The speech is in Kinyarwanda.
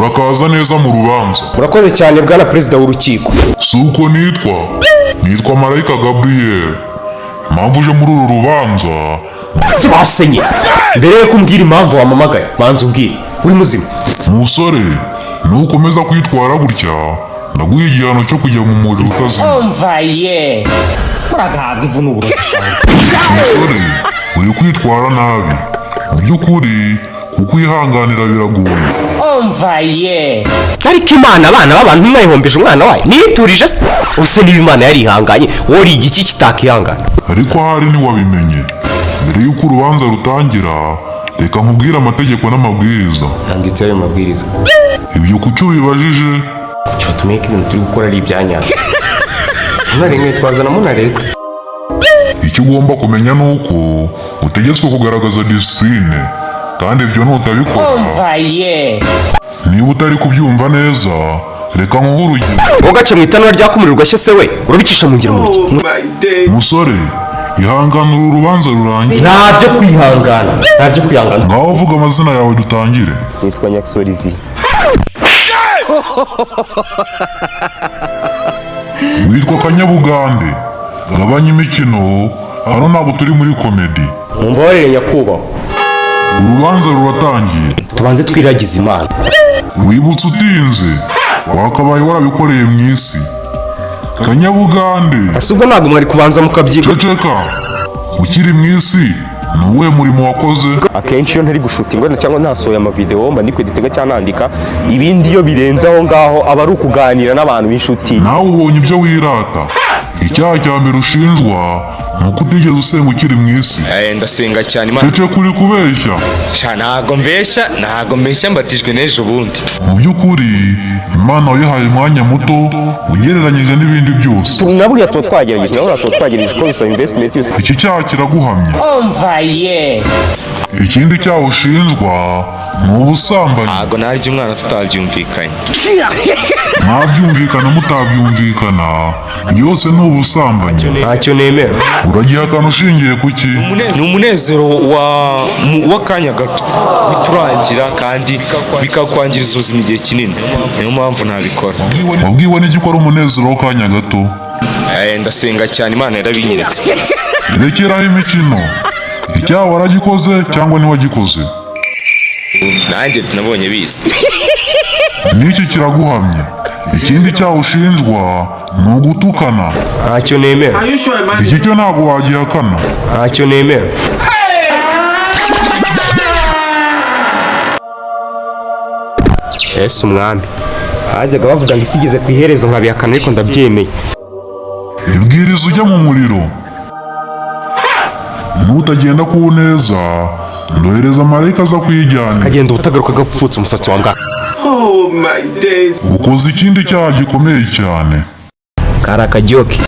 urakaza neza mu rubanza. Murakoze cyane bwana perezida w'urukiko. Si uko nitwa Marayika Gabriel. Impamvu uje muri uru rubanza sibasenye. Mbere yo kumbwira impamvu wamamagaye banza umbwire uri muzima. Musore, nukomeza kwitwara gutya ndaguha igihano cyo kujya mu muriro utazima. Umvaye muragahabwa ivu n'uburozi. Musore, uri kwitwara nabi mu by'ukuri kuko yihanganira biragoye. Umvaye ariko Imana abana b'abantu mwayihombeje umwana wayo niturije se. Ubuse niba Imana yarihanganye wori igiki kitakihangana. Ariko ahari ntiwabimenye. Mbere y'uko urubanza rutangira reka nkubwire amategeko n'amabwiriza. Yanditse ayo mabwiriza. Ibyo kucyo bibajije cyo tumeke ibintu turi gukora ari ibyanyanja. Tunarenga twazanamo na leta. Icyo ugomba kumenya nuko utegetswe kugaragaza discipline kandi ibyo nutabikora. Umvaye niba utari kubyumva neza reka nkuhe urugero. Ugace mu itanura ryakumirirwa se we urabicisha mu ngiro mu musore, ihangana uru rubanza rurangiye. Ntabyo kwihangana. Ngaho vuga amazina yawe dutangire. Nitwa Nyakso Olivier. Witwa Kanyabugande. Gabanya imikino, hano ntabwo turi muri komedi. Mumbabarire nyakubahwa. Urubanza ruratangiye. Tubanze twiragiza Imana. Wibutse utinze wakabaye warabikoreye mu isi. Kanyabugande. Asubwo ntabwo mwari kubanza mukabyiga. Ceceka. Ukiri mu isi nuwe murimo wakoze. Akenshi iyo ntari gushutingwa cyangwa ntasohoye amavideo mba ndiko ditega cyangwa nandika ibindi iyo birenze aho ngaho aba ari ukuganira n'abantu b'inshuti. Nawe ubonye ibyo wirata. Icyaha cya mbere ushinjwa nuko utigeze usenga ukiri mu isi. Ndasenga cyane Imana. Cece kuri kubeshya. Ntago mbeshya mbatijwe n'ejo bundi. Mu by'ukuri Imana yahaye umwanya muto ugereranyije n'ibindi byose. Tunaburiya twagerageje ko bisaba investment yose. Iki cyaha kiraguhamye. Umvaye ikindi cyaha ushinjwa ni ubusambanyi. Ntago naryo umwana tutabyumvikanye. Mwabyumvikana mutabyumvikana byose ni ubusambanyi. Ntacyo nemera. Uragihakana ushingiye kuki? Ni umunezero w'akanya gato biturangira kandi bikakwangiriza ubuzima igihe kinini. Niyo mpamvu ntabikora. Wabwiwe n'iki ko ari umunezero w'akanya gato? Ndasenga cyane Imana yarabinyeretse. Rekeraho imikino. Icyaha waragikoze cyangwa ntiwagikoze? Nanjye nabonye biza. Niki kiraguhamye? Ikindi cyaha ushinjwa ni ugutukana. Ntacyo nemera. Iki cyo ntabwo wagihakana. Ntacyo nemera. Yesu umwami. Hajyaga bavuga ngo isi igeze ku iherezo nkabihakana ariko ndabyemeye. Ibwiriza ujya mu muriro. Nutagenda ku neza ndohereza marayika aza kuyijyana. Kagenda ubutagaruka gapfutse umusatsi wa mbwa. Ukoze ikindi cyaha gikomeye cyane. Kari akajoke.